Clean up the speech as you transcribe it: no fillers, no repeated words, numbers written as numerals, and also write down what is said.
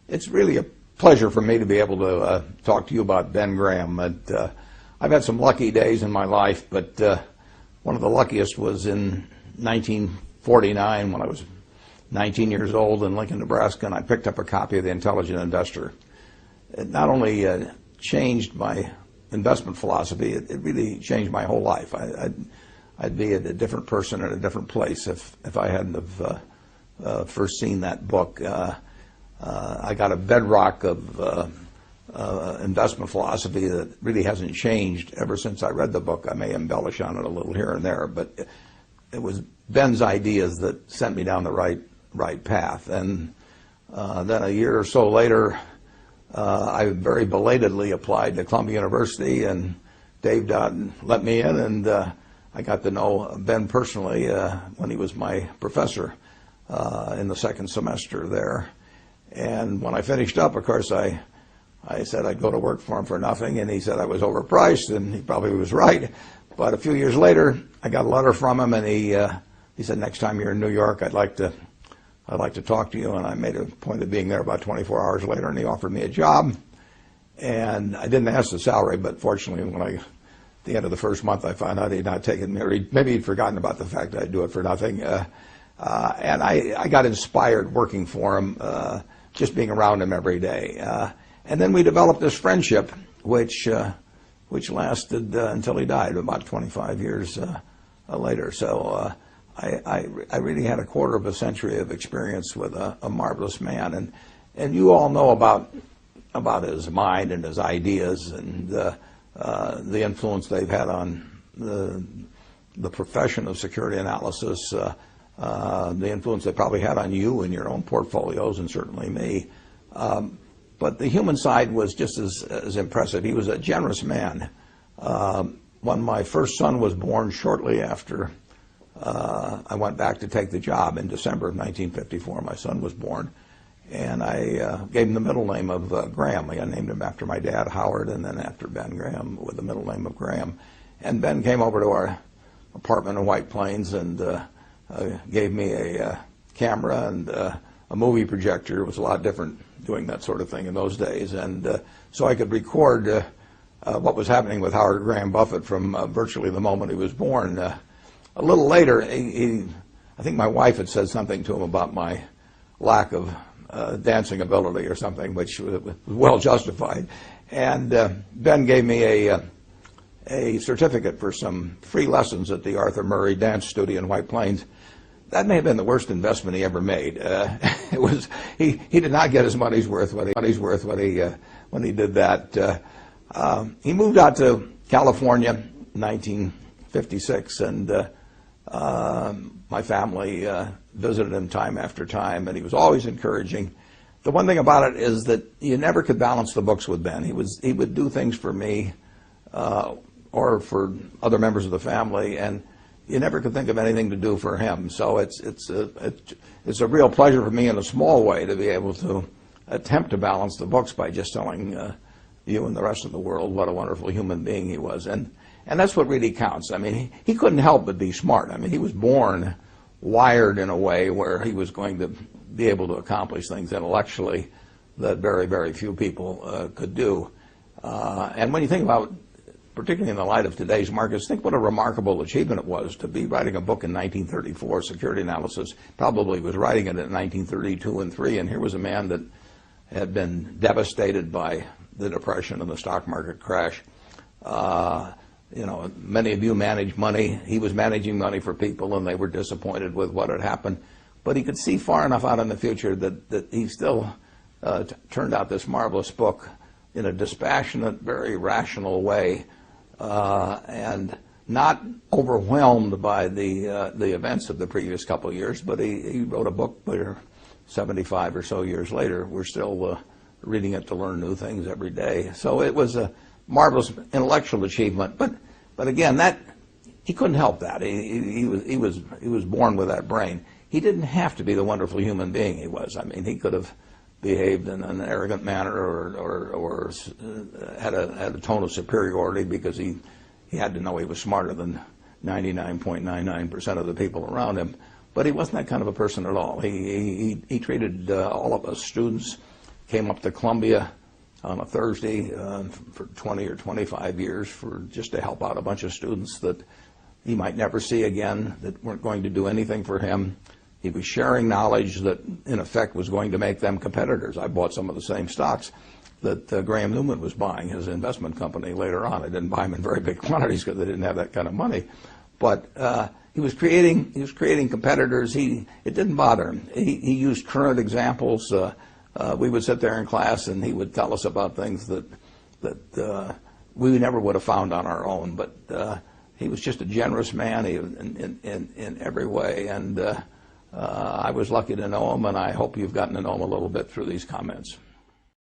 It's really a pleasure for me to be able to talk to you about Ben Graham. I've had some lucky days in my life, but one of the luckiest was in 1949 when I was 19 years old in Lincoln, Nebraska, and I picked up a copy of The Intelligent Investor. It not only changed my investment philosophy, it really changed my whole life. I'd be a different person in a different place if I hadn't have first seen that book. I got a bedrock of investment philosophy that really hasn't changed ever since I read the book. I may embellish on it a little here and there, but it was Ben's ideas that sent me down the right path. And then a year or so later, I very belatedly applied to Columbia University, and Dave Dodd let me in, and I got to know Ben personally when he was my professor in the second semester there. And when I finished up, of course, I said I'd go to work for him for nothing, and he said I was overpriced, and he probably was right. But a few years later, I got a letter from him, and he said, next time you're in New York, I'd like to talk to you. And I made a point of being there about 24 hours later, and he offered me a job. And I didn't ask the salary, but fortunately, at the end of the first month, I found out he'd not taken me, or maybe he'd forgotten about the fact that I'd do it for nothing. And I got inspired working for him, just being around him every day. And then we developed this friendship, which lasted until he died about 25 years later. So I really had a quarter of a century of experience with a marvelous man. And you all know about his mind and his ideas and the influence they've had on the profession of security analysis, the influence they probably had on you and your own portfolios, and certainly me. But the human side was just as impressive. He was a generous man. When my first son was born, shortly after I went back to take the job in December of 1954, my son was born, and I gave him the middle name of Graham. I named him after my dad, Howard, and then after Ben Graham with the middle name of Graham. And Ben came over to our apartment in White Plains and gave me a camera and a movie projector. It was a lot different doing that sort of thing in those days. And so I could record what was happening with Howard Graham Buffett from virtually the moment he was born. A little later, I think my wife had said something to him about my lack of dancing ability or something, which was well justified. And Ben gave me a certificate for some free lessons at the Arthur Murray Dance Studio in White Plains. That may have been the worst investment he ever made. It was he did not get his money's worth when he did that. He moved out to California in 1956, and my family visited him time after time, and he was always encouraging. The one thing about it is that you never could balance the books with Ben. He would do things for me or for other members of the family, and you never could think of anything to do for him. So it's a real pleasure for me in a small way to be able to attempt to balance the books by just telling you and the rest of the world what a wonderful human being he was. And that's what really counts. I mean, he couldn't help but be smart. I mean, he was born wired in a way where he was going to be able to accomplish things intellectually that very, very few people could do. And when you think about, particularly in the light of today's markets, think what a remarkable achievement it was to be writing a book in 1934, security analysis. Probably was writing it in 1932 and 3, and here was a man that had been devastated by the Depression and the stock market crash. Many of you manage money. He was managing money for people, and they were disappointed with what had happened. But he could see far enough out in the future that he still turned out this marvelous book in a dispassionate, very rational way, and not overwhelmed by the events of the previous couple of years. But he wrote a book where 75 or so years later, we're still reading it to learn new things every day. So it was a marvelous intellectual achievement. But again, that he couldn't help that. He was born with that brain. He didn't have to be the wonderful human being he was. I mean, he could have behaved in an arrogant manner or had a tone of superiority because he had to know he was smarter than 99.99% of the people around him. But he wasn't that kind of a person at all. He treated all of us students came up to Columbia on a Thursday for 20 or 25 years just to help out a bunch of students that he might never see again, that weren't going to do anything for him. He was sharing knowledge that, in effect, was going to make them competitors. I bought some of the same stocks that Graham Newman was buying, his investment company, later on. I didn't buy them in very big quantities because they didn't have that kind of money. But he was creating competitors. It didn't bother him. He used current examples. We would sit there in class, and he would tell us about things that we never would have found on our own. But he was just a generous man in every way, and I was lucky to know him, and I hope you've gotten to know him a little bit through these comments.